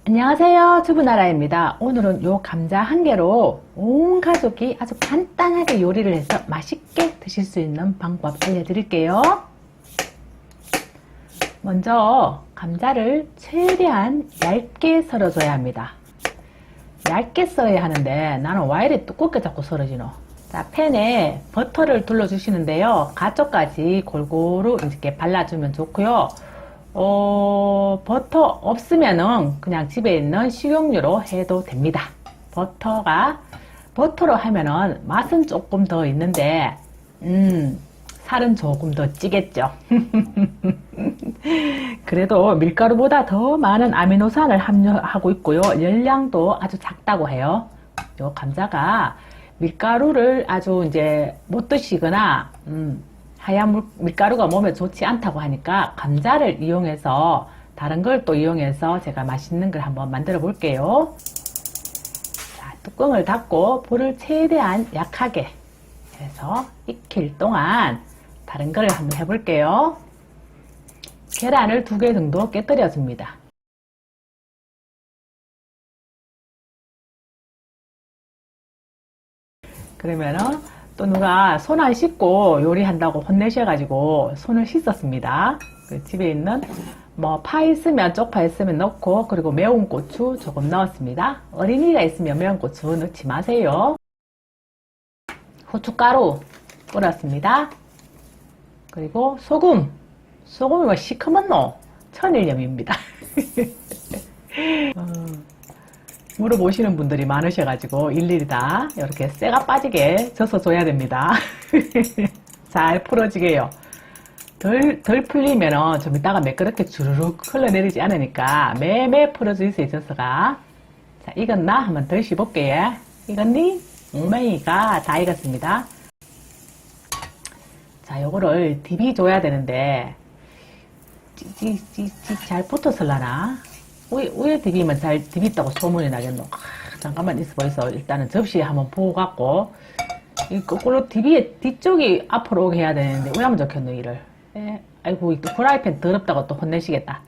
안녕하세요, 주부나라입니다. 오늘은 요 감자 한 개로 온 가족이 아주 간단하게 요리를 해서 맛있게 드실 수 있는 방법 알려드릴게요. 먼저 감자를 최대한 얇게 썰어줘야 합니다. 얇게 썰어야 하는데 나는 왜 이리 두껍게 자꾸 썰어지노? 자, 팬에 버터를 둘러주시는데요. 가쪽까지 골고루 이렇게 발라주면 좋고요. 버터 없으면은 그냥 집에 있는 식용유로 해도 됩니다. 버터로 하면은 맛은 조금 더 있는데, 살은 조금 더 찌겠죠. 그래도 밀가루보다 더 많은 아미노산을 함유하고 있고요. 열량도 아주 작다고 해요. 요 감자가 밀가루를 아주 이제 못 드시거나, 하얀 밀가루가 몸에 좋지 않다고 하니까 감자를 이용해서 다른 걸 또 이용해서 제가 맛있는 걸 한번 만들어 볼게요. 자, 뚜껑을 닫고 불을 최대한 약하게 해서 익힐 동안 다른 걸 한번 해볼게요. 계란을 2개 정도 깨뜨려 줍니다. 그러면은 또 누가 손 안 씻고 요리한다고 혼내셔가지고 손을 씻었습니다. 집에 있는 뭐 파 있으면 쪽파 있으면 넣고, 그리고 매운 고추 조금 넣었습니다. 어린이가 있으면 매운 고추 넣지 마세요. 후춧가루 뿌렸습니다. 그리고 소금이 뭐 시커먼노? 천일염입니다. 물어보시는 분들이 많으셔가지고 일일이 다 이렇게 쇠가 빠지게 져서 줘야 됩니다. 잘 풀어지게요. 덜 풀리면은 좀 이따가 매끄럽게 주르륵 흘러내리지 않으니까 매매 풀어질 수 있어서가. 자, 익었나? 한번 더 씹어볼게요. 익었니? 엉망이가 다 익었습니다. 자, 요거를 디비줘야 되는데 잘 붙었을라나? 우에 디비면 잘 디빗다고 소문이 나겠노. 잠깐만 있어. 일단은 접시에 한번 부어갖고 거꾸로 뒤쪽이 앞으로 오게 해야 되는데 왜 하면 좋겠노 이를. 아이고, 또 프라이팬 더럽다고 또 혼내시겠다.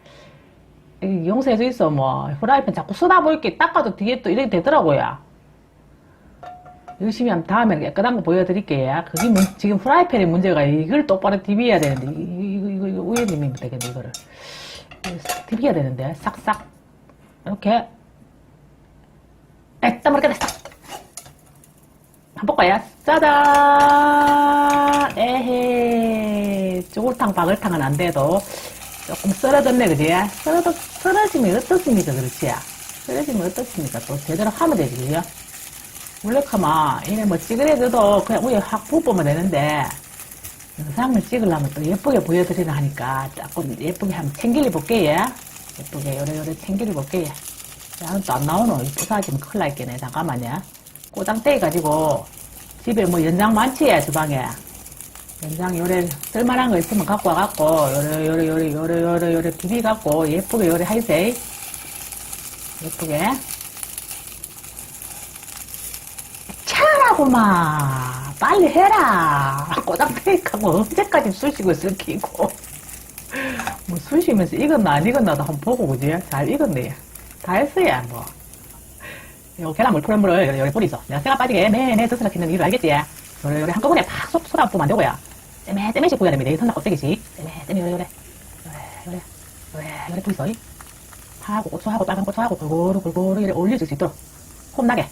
용서해서 있어. 뭐 프라이팬 자꾸 쓰다 보이게 닦아도 뒤에 또 이렇게 되더라고요. 열심히 하면 다음에는 깨끗한 거 보여드릴게요. 그게 지금 프라이팬의 문제가 이걸 똑바로 디비해야 되는데 이거 우에 디비면 되겠네. 이거를 디비해야 되는데 싹싹 이렇게 따무르게 싹 한번 볼까요? 짜잔! 에헤, 쪼글탕 바글탕은 안 돼도 조금 썰어졌네, 그지? 썰어지면 어떻습니까? 그렇지? 썰어지면 어떻습니까? 또 제대로 하면 되지, 그죠? 원래 가만 이래 뭐 찌그레져도 그냥 위에 확 부으면 되는데, 영상을 찍으려면 또 예쁘게 보여드리려 하니까 조금 예쁘게 한번 챙길리 볼게요. 예쁘게 요래 챙길리 볼게요. 야, 또 안 나오노? 부사지면 큰일 날겠네. 잠깐만요. 꼬장떼기 가지고 집에 뭐 연장 많지, 주방에. 연장 요래 쓸만한 거 있으면 갖고 와갖고 요래 비비갖고 예쁘게 요래 하이세요. 예쁘게 차라고마 빨리 해라. 꼬장떼기하고 언제까지 쑤시고 쓸기고 뭐 쑤시면서 익었나 안 익었나도 한번 보고, 그지? 잘 익었네. 다 했어야 뭐. 요 계란물 푸른물을 여기 뿌리죠. 내가 새가 빠지게 매매 젖으라 했는 이유를 알겠지? 요래 한꺼번에 팍 쏟아 부으면 안 되고요. 떼매씩 부어야 됩니다. 이 선락 껍데기씩. 떼매 요래 뿌리소. 파하고 고추하고 빨간 고추하고 골고루 이렇게 올려줄 수 있도록 폼나게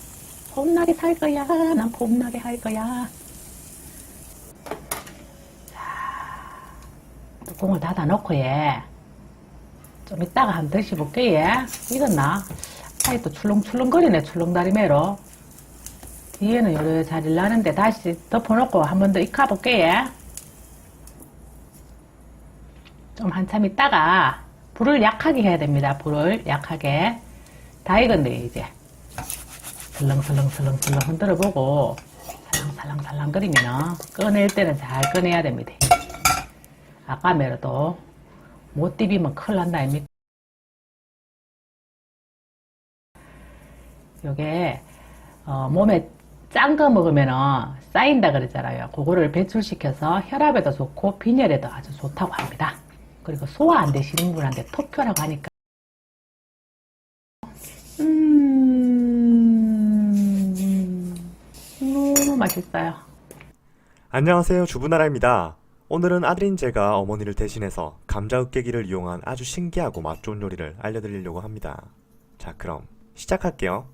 살 거야. 난 폼나게 할 거야. 자, 뚜껑을 닫아 놓고 좀 이따가 한번 드셔볼게요. 익었나? 아이, 또 출렁출렁거리네, 출렁다리매로. 뒤에는 요래 잘 일나는데 다시 덮어놓고 한 번 더 익혀볼게요. 좀 한참 있다가 불을 약하게 해야 됩니다. 불을 약하게. 다 익었네, 이제. 슬렁슬렁 흔들어보고 살랑살랑거리면 꺼낼 때는 잘 꺼내야 됩니다. 아까 매로도 못 디비면 큰일 난다, 아닙니까? 요게 몸에 짠 거 먹으면 쌓인다 그러잖아요. 그거를 배출시켜서 혈압에도 좋고 빈혈에도 아주 좋다고 합니다. 그리고 소화 안 되시는 분한테 특효라고 하니까 너무 맛있어요. 안녕하세요, 주부나라입니다. 오늘은 아들인 제가 어머니를 대신해서 감자 으깨기를 이용한 아주 신기하고 맛 좋은 요리를 알려드리려고 합니다. 자, 그럼 시작할게요.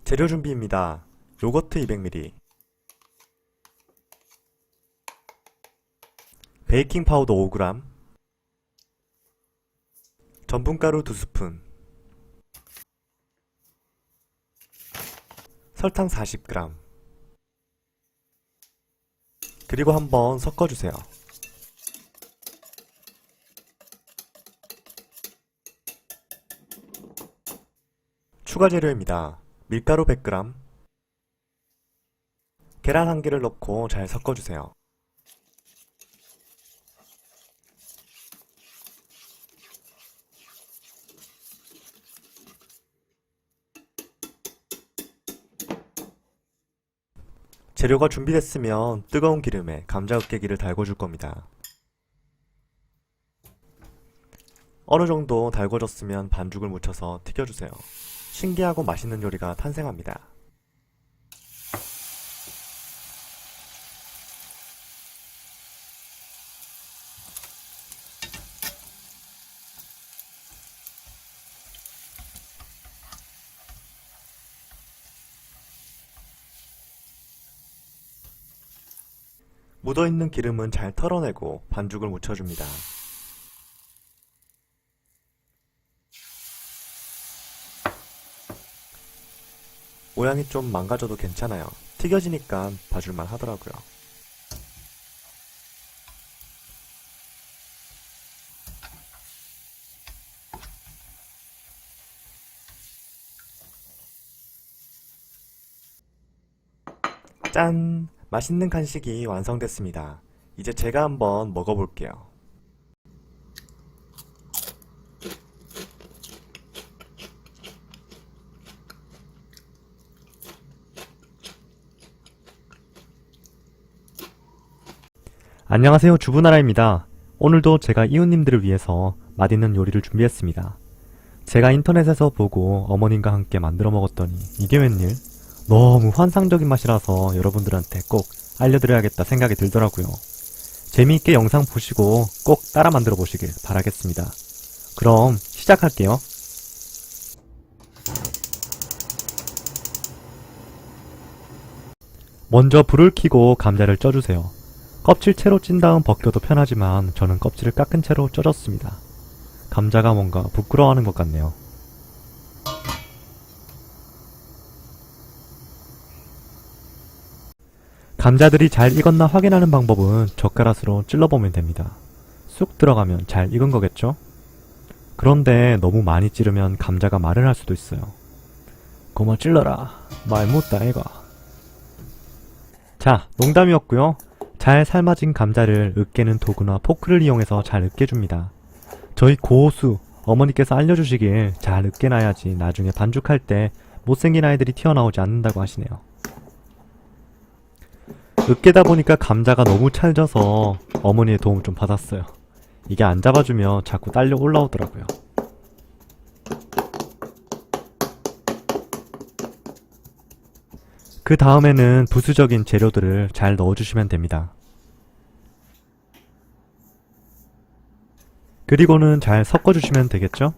재료 준비입니다. 요거트 200ml, 베이킹 파우더 5g, 전분가루 2스푼, 설탕 40g, 그리고 한번 섞어주세요. 추가 재료입니다. 밀가루 100g, 계란 1개를 넣고 잘 섞어주세요. 재료가 준비됐으면 뜨거운 기름에 감자 으깨기를 달궈줄 겁니다. 어느 정도 달궈졌으면 반죽을 묻혀서 튀겨주세요. 신기하고 맛있는 요리가 탄생합니다. 묻어있는 기름은 잘 털어내고 반죽을 묻혀줍니다. 모양이 좀 망가져도 괜찮아요. 튀겨지니까 봐줄만 하더라고요. 짠! 맛있는 간식이 완성됐습니다. 이제 제가 한번 먹어볼게요. 안녕하세요, 주부나라입니다. 오늘도 제가 이웃님들을 위해서 맛있는 요리를 준비했습니다. 제가 인터넷에서 보고 어머님과 함께 만들어 먹었더니 이게 웬일? 너무 환상적인 맛이라서 여러분들한테 꼭 알려드려야겠다 생각이 들더라고요. 재미있게 영상 보시고 꼭 따라 만들어 보시길 바라겠습니다. 그럼 시작할게요. 먼저 불을 켜고 감자를 쪄주세요. 껍질 채로 찐 다음 벗겨도 편하지만 저는 껍질을 깎은 채로 쪄줬습니다. 감자가 뭔가 부끄러워하는 것 같네요. 감자들이 잘 익었나 확인하는 방법은 젓가락으로 찔러보면 됩니다. 쑥 들어가면 잘 익은 거겠죠? 그런데 너무 많이 찌르면 감자가 말을 할 수도 있어요. 고마 찔러라. 말 못다 애가. 자, 농담이었고요. 잘 삶아진 감자를 으깨는 도구나 포크를 이용해서 잘 으깨줍니다. 저희 고수 어머니께서 알려주시길 잘 으깨놔야지 나중에 반죽할 때 못생긴 아이들이 튀어나오지 않는다고 하시네요. 으깨다 보니까 감자가 너무 찰져서 어머니의 도움을 좀 받았어요. 이게 안 잡아주면 자꾸 딸려 올라오더라고요. 그 다음에는 부수적인 재료들을 잘 넣어주시면 됩니다. 그리고는 잘 섞어주시면 되겠죠?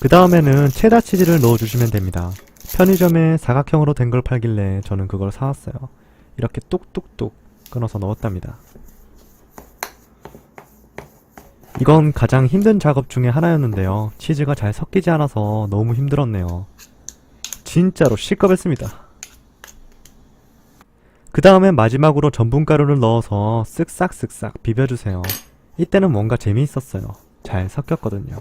그 다음에는 체다 치즈를 넣어주시면 됩니다. 편의점에 사각형으로 된 걸 팔길래 저는 그걸 사왔어요. 이렇게 뚝뚝뚝 끊어서 넣었답니다. 이건 가장 힘든 작업 중에 하나였는데요. 치즈가 잘 섞이지 않아서 너무 힘들었네요. 진짜로 시겁했습니다. 그 다음에 마지막으로 전분가루를 넣어서 쓱싹쓱싹 비벼주세요. 이때는 뭔가 재미있었어요. 잘 섞였거든요.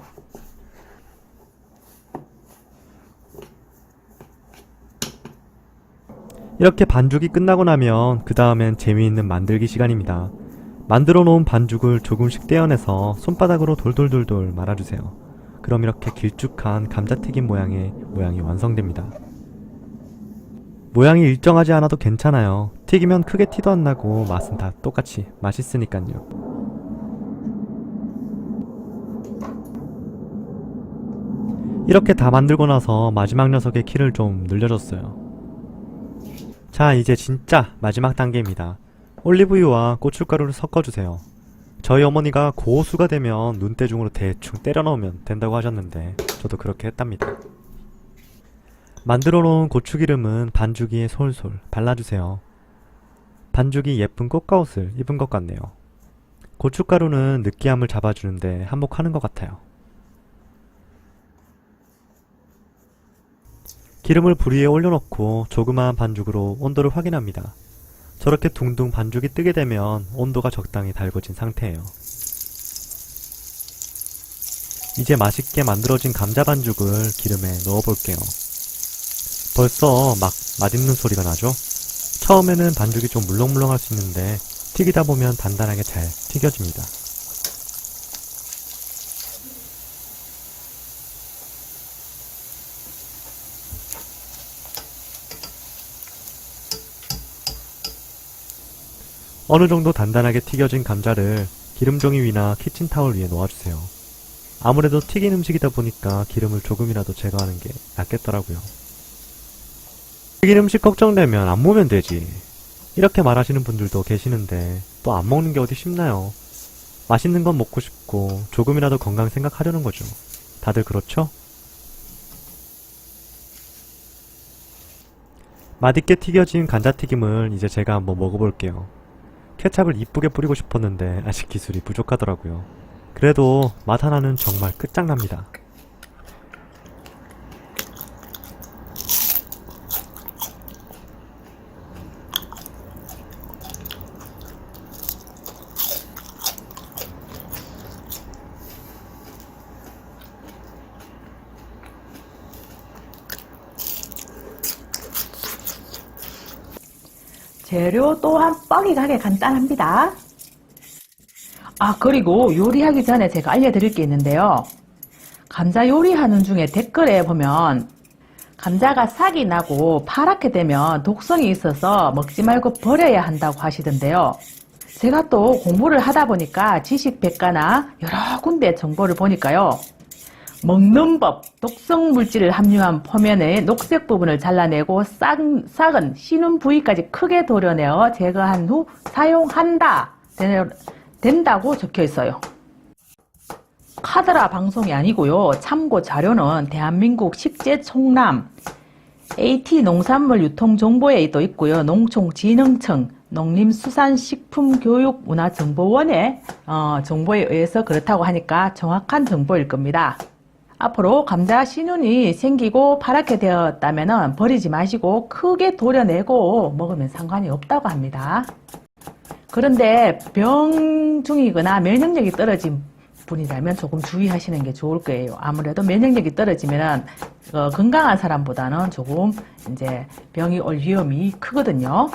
이렇게 반죽이 끝나고 나면 그 다음엔 재미있는 만들기 시간입니다. 만들어 놓은 반죽을 조금씩 떼어내서 손바닥으로 돌돌돌돌 말아주세요. 그럼 이렇게 길쭉한 감자튀김 모양이 완성됩니다. 모양이 일정하지 않아도 괜찮아요. 튀기면 크게 티도 안 나고 맛은 다 똑같이 맛있으니깐요. 이렇게 다 만들고 나서 마지막 녀석의 키를 좀 늘려줬어요. 자, 이제 진짜 마지막 단계입니다. 올리브유와 고춧가루를 섞어주세요. 저희 어머니가 고수가 되면 눈대중으로 대충 때려 넣으면 된다고 하셨는데 저도 그렇게 했답니다. 만들어 놓은 고추기름은 반죽이에 솔솔 발라주세요. 반죽이 예쁜 꽃가옷을 입은 것 같네요. 고춧가루는 느끼함을 잡아주는데 한몫하는 것 같아요. 기름을 불 위에 올려놓고 조그마한 반죽으로 온도를 확인합니다. 저렇게 둥둥 반죽이 뜨게 되면 온도가 적당히 달궈진 상태예요. 이제 맛있게 만들어진 감자 반죽을 기름에 넣어볼게요. 벌써 막 맛있는 소리가 나죠? 처음에는 반죽이 좀 물렁물렁할 수 있는데 튀기다 보면 단단하게 잘 튀겨집니다. 어느 정도 단단하게 튀겨진 감자를 기름종이 위나 키친타올 위에 놓아주세요. 아무래도 튀긴 음식이다 보니까 기름을 조금이라도 제거하는 게 낫겠더라고요. 튀긴 음식 걱정되면 안 모으면 되지. 이렇게 말하시는 분들도 계시는데 또 안 먹는 게 어디 쉽나요? 맛있는 건 먹고 싶고 조금이라도 건강 생각하려는 거죠. 다들 그렇죠? 맛있게 튀겨진 감자튀김을 이제 제가 한번 먹어볼게요. 케찹을 이쁘게 뿌리고 싶었는데 아직 기술이 부족하더라고요. 그래도 맛 하나는 정말 끝장납니다. 재료 또한 뻑이하게 간단합니다. 아, 그리고 요리하기 전에 제가 알려드릴 게 있는데요. 감자 요리하는 중에 댓글에 보면 감자가 싹이 나고 파랗게 되면 독성이 있어서 먹지 말고 버려야 한다고 하시던데요. 제가 또 공부를 하다 보니까 지식백과나 여러 군데 정보를 보니까요. 먹는 법, 독성 물질을 함유한 표면의 녹색 부분을 잘라내고 싹은 쉬는 부위까지 크게 도려내어 제거한 후 사용한다. 된다고 적혀 있어요. 카드라 방송이 아니고요. 참고 자료는 대한민국 식재총람, AT 농산물 유통정보에 또 있고요. 농촌진흥청, 농림수산식품교육문화정보원의 정보에 의해서 그렇다고 하니까 정확한 정보일 겁니다. 앞으로 감자 씨눈이 생기고 파랗게 되었다면 버리지 마시고 크게 도려내고 먹으면 상관이 없다고 합니다. 그런데 병중이거나 면역력이 떨어진 분이라면 조금 주의하시는 게 좋을 거예요. 아무래도 면역력이 떨어지면 건강한 사람보다는 조금 이제 병이 올 위험이 크거든요.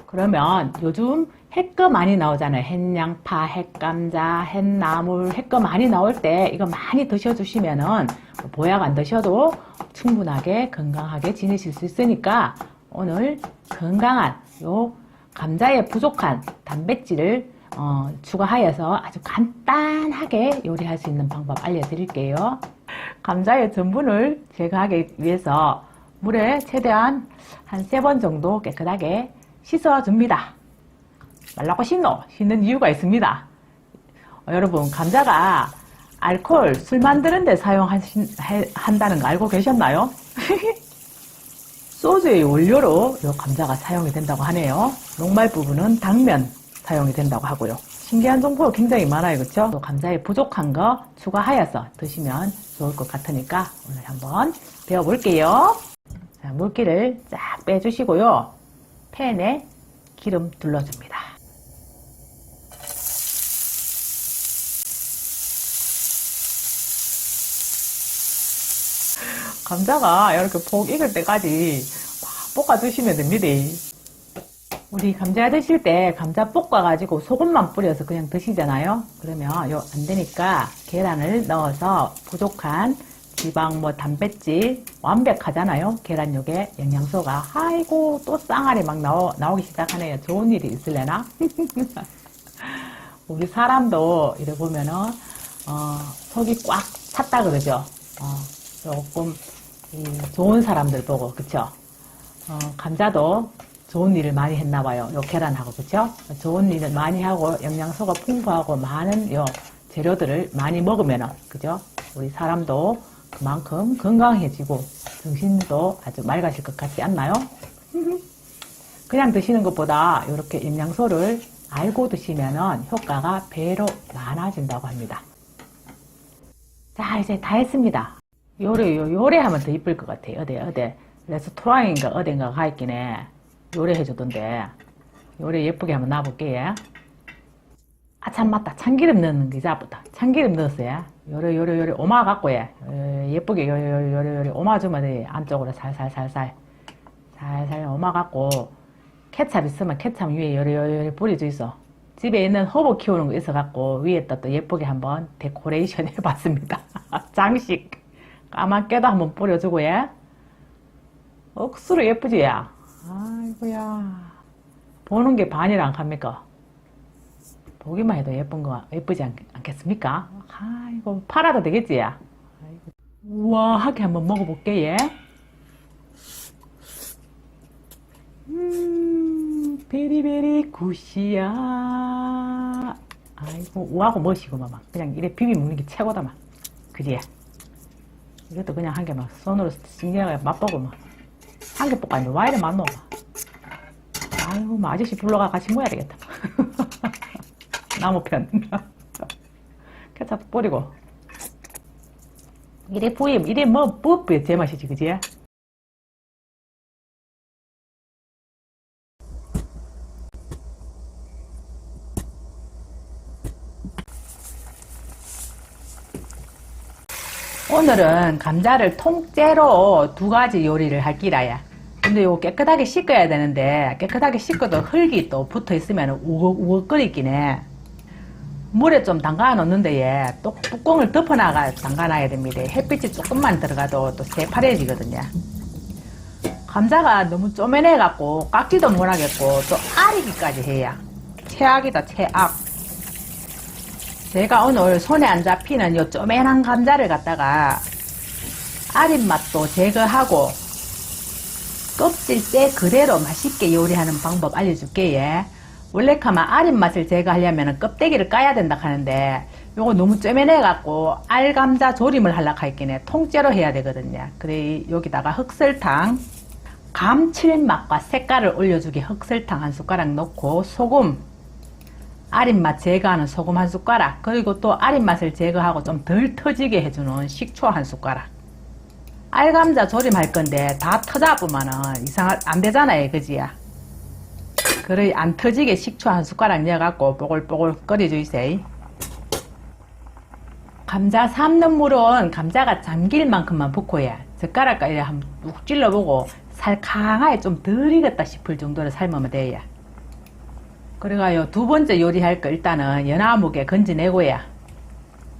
그러면 요즘 햇거 많이 나오잖아요. 햇양파, 햇감자, 햇나물, 햇거 많이 나올 때 이거 많이 드셔주시면은 보약 안 드셔도 충분하게 건강하게 지내실 수 있으니까 오늘 건강한 요 감자에 부족한 단백질을 추가하여서 아주 간단하게 요리할 수 있는 방법 알려드릴게요. 감자의 전분을 제거하기 위해서 물에 최대한 한 3번 정도 깨끗하게 씻어줍니다. 말라고 씻는 이유가 있습니다. 여러분, 감자가 알코올, 술 만드는 데 사용한다는 거 알고 계셨나요? 소주의 원료로 이 감자가 사용이 된다고 하네요. 녹말 부분은 당면 사용이 된다고 하고요. 신기한 정보가 굉장히 많아요. 그렇죠? 또 감자에 부족한 거 추가하여서 드시면 좋을 것 같으니까 오늘 한번 배워볼게요. 자, 물기를 쫙 빼주시고요. 팬에 기름 둘러줍니다. 감자가 이렇게 폭 익을 때까지 막 볶아주시면 됩니다. 우리 감자 드실 때 감자 볶아가지고 소금만 뿌려서 그냥 드시잖아요. 그러면 요 안 되니까 계란을 넣어서 부족한 지방, 단백질 완벽하잖아요. 계란 요게 영양소가. 아이고 또 쌍알이 막 나오기 시작하네요. 좋은 일이 있을래나? 우리 사람도 이래 보면은 속이 꽉 찼다 그러죠. 조금 좋은 사람들 보고, 그쵸? 감자도 좋은 일을 많이 했나 봐요. 요 계란하고, 그쵸? 좋은 일을 많이 하고 영양소가 풍부하고 많은 요 재료들을 많이 먹으면은, 그죠? 우리 사람도 그만큼 건강해지고 정신도 아주 맑아질 것 같지 않나요? 그냥 드시는 것보다 이렇게 영양소를 알고 드시면은 효과가 배로 많아진다고 합니다. 자, 이제 다 했습니다. 요리하면 더 이쁠 것 같아요. 어디 레스토랑인가 어딘가 가 있긴 해. 요리해주던데. 요리 예쁘게 한번 놔볼게요. 아, 참, 맞다. 참기름 넣는 게 잡았다. 참기름 넣었어요. 요리 오마 갖고 해. 예쁘게 요리 오마 주면 돼. 안쪽으로 살살 오마 갖고 케찹 있으면 케찹 위에 요리 뿌려져 있어. 집에 있는 허브 키우는 거 있어 갖고 위에다 또 예쁘게 한번 데코레이션 해봤습니다. 장식. 까맣게도 한번 뿌려주고, 예. 억수로 예쁘지, 야. 아이고야. 보는 게 반이라 안 갑니까? 보기만 해도 예쁘지 않겠습니까? 아이고, 팔아도 되겠지, 야. 우와하게 한번 먹어볼게, 예. 베리베리 굿이야. 아이고, 우하고 멋이고, 막. 그냥 이래 비비 먹는 게 최고다, 막. 그지? 이것도 그냥 한 개 막 손으로 싱싱하게 맛보고, 막. 한 개 볶아는데 와 이래 맛노? 아이고, 뭐 아저씨 불러가 같이 모여야 되겠다. 나무편. 케찹 뿌리고. 이래 부임, 이래 뭐, 뽀뽀 제맛이지, 그지? 오늘은 감자를 통째로 2가지 요리를 할 기라야. 근데 이거 깨끗하게 씻어야 되는데 깨끗하게 씻어도 흙이 또 붙어 있으면 우걱거리긴 해. 물에 좀 담가 놓는데 얘 또 뚜껑을 덮어놔가 담가 놔야 됩니다. 햇빛이 조금만 들어가도 또 새파래지거든요. 감자가 너무 쪼매내 갖고 깎지도 못하겠고 또 아리기까지 해야 최악이다, 최악. 제가 오늘 손에 안 잡히는 요 쪼매난 감자를 갖다가 아린 맛도 제거하고 껍질째 그대로 맛있게 요리하는 방법 알려줄게. 예. 원래 가만 아린 맛을 제거하려면 껍데기를 까야 된다 하는데 요거 너무 쪼매내 갖고 알감자 조림을 하려고 했긴 해. 통째로 해야 되거든요. 그래 여기다가 흑설탕, 감칠맛과 색깔을 올려주게 흑설탕 1숟가락 넣고 소금, 아린맛 제거하는 소금 1숟가락, 그리고 또 아린맛을 제거하고 좀 덜 터지게 해주는 식초 1숟가락. 알감자 조림할 건데 다 터져보면은 안 되잖아요, 그지야? 그래 안 터지게 식초 1숟가락 넣어갖고 뽀글뽀글 끓여주세요. 감자 삶는 물은 감자가 잠길 만큼만 붓고야 젓가락까지 한번 뚝 찔러보고 살캉하게 좀 덜 익었다 싶을 정도로 삶으면 돼요. 그래가요 2번째 요리할 거 일단은 연화무게 건져내고야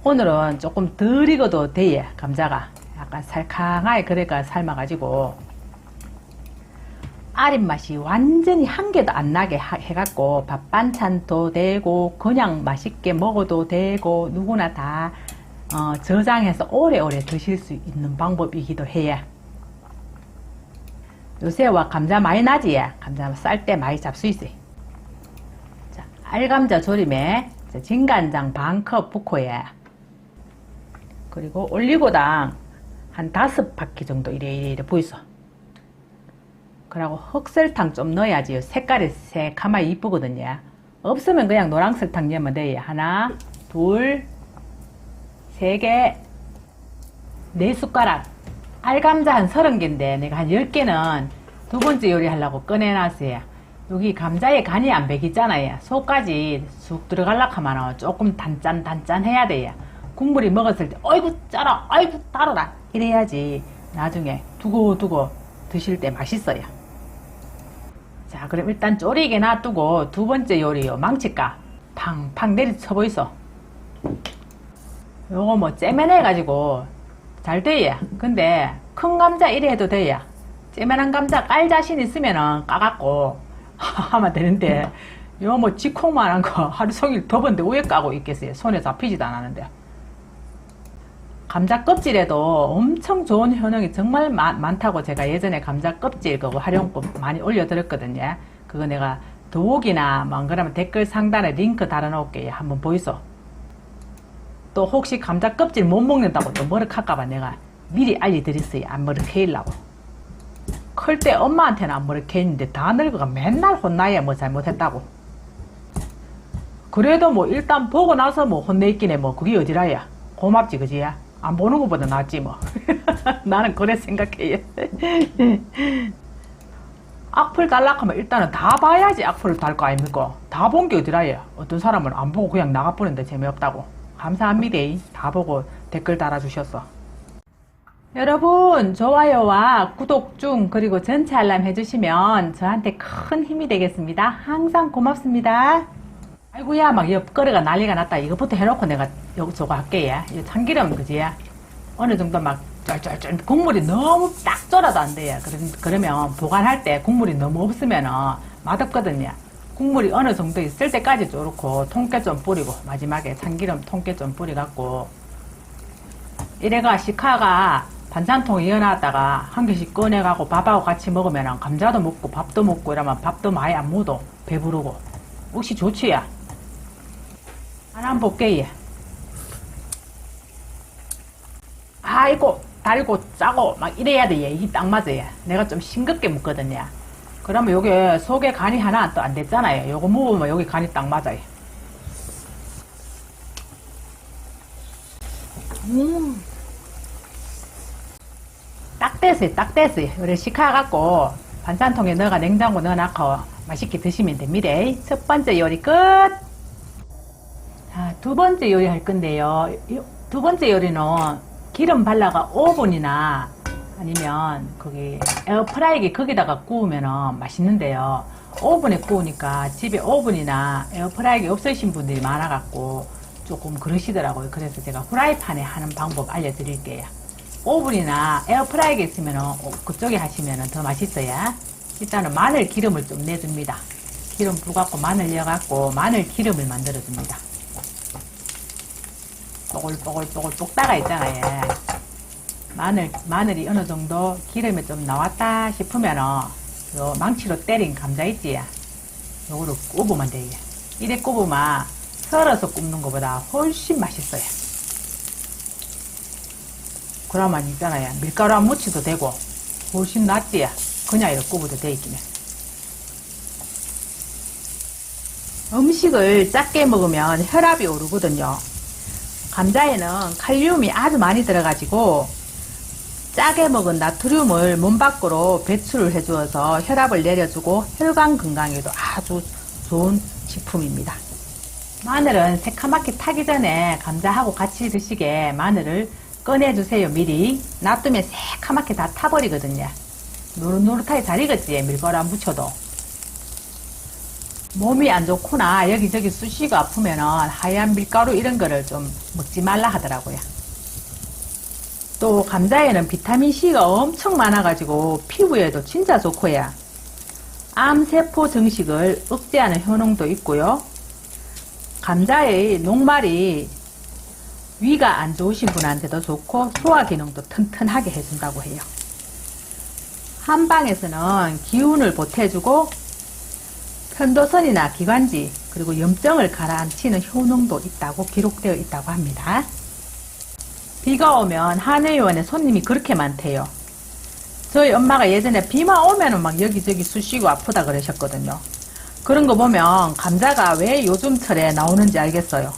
오늘은 조금 덜 익어도 돼요. 감자가 약간 살캉하게 그래가 삶아가지고 아린맛이 완전히 한 개도 안 나게 해갖고 밥 반찬도 되고 그냥 맛있게 먹어도 되고 누구나 다 저장해서 오래오래 드실 수 있는 방법이기도 해요. 요새와 감자 많이 나지? 감자 쌀 때 많이 잡수 있어요. 자, 알감자 조림에 진간장 반컵 붓고요. 그리고 올리고당 한 5바퀴 정도 이래 부있어. 그리고 흑설탕 좀 넣어야지 색깔이 새카마이 이쁘거든요. 없으면 그냥 노란설탕 넣으면 돼요. 하나, 둘, 3개, 4숟가락. 알감자 한 30개인데 내가 한 10개는 2번째 요리하려고 꺼내놨어요. 여기 감자에 간이 안 배기잖아요. 속까지 쑥 들어가려고 하면 조금 단짠 해야 돼요. 국물이 먹었을 때 어이구 짜라, 어이구 달아라 이래야지 나중에 두고 드실 때 맛있어요. 자, 그럼 일단 졸이게 놔두고 2번째 요리요. 망치가 팡팡 내리쳐보이소. 요거 뭐 째면해가지고 잘 돼요. 근데 큰 감자 이래 해도 돼요. 째면한 감자 깔 자신 있으면은 까갖고 하면 되는데 요거 뭐 지콩만한 거 하루 종일 덮은데 왜 까고 있겠어요. 손에 잡히지도 않았는데. 감자 껍질에도 엄청 좋은 효능이 정말 많다고 제가 예전에 감자 껍질 그거 활용법 많이 올려드렸거든요. 그거 내가 더보기나 뭐 안 그러면 댓글 상단에 링크 달아놓을게요. 한번 보이소. 또 혹시 감자 껍질 못 먹는다고 또 머쓱할까봐 내가 미리 알려드렸어요. 안 머쓱해이려고. 클 때 엄마한테는 안 머쓱해있는데 다 늙어가 맨날 혼나야 뭐 잘못했다고. 그래도 뭐 일단 보고 나서 뭐 혼내있긴 해. 뭐 그게 어디라야. 고맙지 그지? 안 보는 것보다 낫지 뭐. 나는 그래 생각해. 악플 달락하면 일단은 다 봐야지 악플을 달 거 아닙니까? 다 본 게 어디라야. 어떤 사람은 안 보고 그냥 나가버리는데 재미없다고. 감사합니다. 다 보고 댓글 달아주셨어. 여러분 좋아요와 구독 중 그리고 전체 알람 해주시면 저한테 큰 힘이 되겠습니다. 항상 고맙습니다. 아이고야 막 옆거리가 난리가 났다. 이것부터 해놓고 내가 저거 할게. 이 참기름 그지? 어느 정도 막 쫄쫄쫄 국물이 너무 딱 졸아도 안 돼요. 그러면 보관할 때 국물이 너무 없으면 맛없거든요. 국물이 어느 정도 있을 때까지 쪼르고 통깨 좀 뿌리고 마지막에 참기름 통깨 좀 뿌려갖고 이래가 시카가 반찬통 이어놨다가 한 개씩 꺼내가고 밥하고 같이 먹으면 감자도 먹고 밥도 먹고 이러면 밥도 많이 안 묻어. 배부르고 혹시 좋지야. 하나 볼게요. 아이고 달고 짜고 막 이래야 돼. 이게 딱 맞아요. 내가 좀 싱겁게 먹거든요. 그러면 요게 속에 간이 하나 또 안 됐잖아요. 요거 먹으면 여기 간이 딱 맞아요. 딱 됐어요. 딱 됐어요. 그래 시카갖고 반찬통에 넣어가 냉장고 넣어놓고 맛있게 드시면 됩니다. 첫 번째 요리 끝. 자, 두 번째 요리 할 건데요. 두 번째 요리는 기름 발라가 오븐이나 아니면 거기 에어프라이기 거기다가 구우면 맛있는데요. 오븐에 구우니까 집에 오븐이나 에어프라이기 없으신 분들이 많아갖고 조금 그러시더라고요. 그래서 제가 후라이팬에 하는 방법 알려드릴게요. 오븐이나 에어프라이기 있으면 그쪽에 하시면 더 맛있어요. 일단은 마늘 기름을 좀 내줍니다. 기름 부갖고 마늘 넣어갖고 마늘 기름을 만들어줍니다. 뽀글뽀글뽀글 볶다가 있잖아요. 마늘이 어느 정도 기름이 좀 나왔다 싶으면 요 망치로 때린 감자 있지? 요거를 굽으면 돼요. 이래 굽으면 썰어서 굽는 것보다 훨씬 맛있어요. 그러면 있잖아요. 밀가루 안 묻혀도 되고 훨씬 낫지? 그냥 이렇게 굽어도 돼 있긴 해. 음식을 작게 먹으면 혈압이 오르거든요. 감자에는 칼륨이 아주 많이 들어가지고 짜게 먹은 나트륨을 몸 밖으로 배출을 해주어서 혈압을 내려주고 혈관 건강에도 아주 좋은 식품입니다. 마늘은 새카맣게 타기 전에 감자하고 같이 드시게 마늘을 꺼내주세요. 미리 놔두면 새카맣게 다 타버리거든요. 노릇노릇하게 잘 익었지. 밀가루 안 묻혀도. 몸이 안 좋거나 여기저기 쑤시고 아프면 하얀 밀가루 이런 거를 좀 먹지 말라 하더라고요. 또 감자에는 비타민C가 엄청 많아가지고 피부에도 진짜 좋고요. 암세포 증식을 억제하는 효능도 있고요. 감자의 녹말이 위가 안 좋으신 분한테도 좋고 소화 기능도 튼튼하게 해준다고 해요. 한방에서는 기운을 보태주고 편도선이나 기관지 그리고 염증을 가라앉히는 효능도 있다고 기록되어 있다고 합니다. 비가 오면 한의원에 손님이 그렇게 많대요. 저희 엄마가 예전에 비만 오면은 막 여기저기 쑤시고 아프다 그러셨거든요. 그런 거 보면 감자가 왜 요즘철에 나오는지 알겠어요.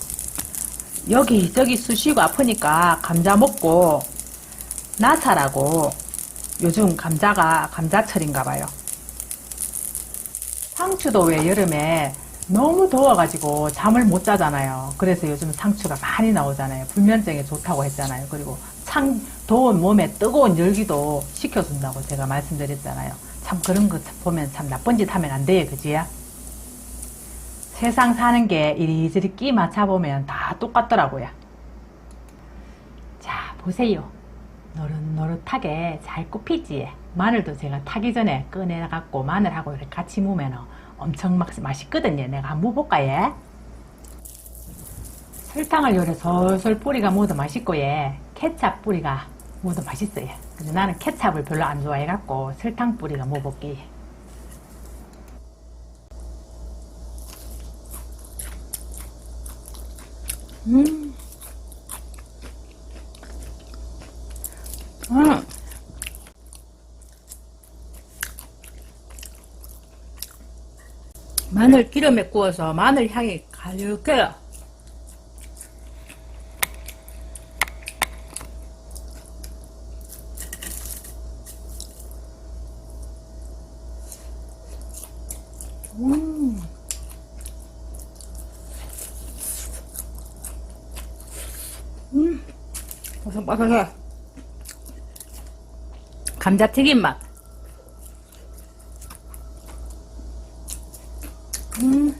여기저기 쑤시고 아프니까 감자 먹고 나사라고 요즘 감자가 감자철인가 봐요. 상추도 왜 여름에 너무 더워가지고 잠을 못 자잖아요. 그래서 요즘 상추가 많이 나오잖아요. 불면증에 좋다고 했잖아요. 그리고 더운 몸에 뜨거운 열기도 식혀준다고 제가 말씀드렸잖아요. 참 그런 거 보면 참 나쁜 짓 하면 안 돼요. 그지요? 세상 사는 게 이리저리 끼 맞춰보면 다 똑같더라고요. 자, 보세요. 노릇노릇하게 잘 굽히지. 마늘도 제가 타기 전에 꺼내갖고 마늘하고 이렇게 같이 무면 엄청 맛있거든요. 내가 한번 먹어볼까요? 설탕을 요래 솔솔 뿌리가 묻어 맛있고 예. 케찹 뿌리가 모두 맛있어요. 근데 나는 케찹을 별로 안 좋아해갖고 설탕 뿌리가 먹어볼게. 음. 마늘 기름에 구워서 마늘 향이 가득해요. 바삭바삭해. 감자튀김 맛. 음.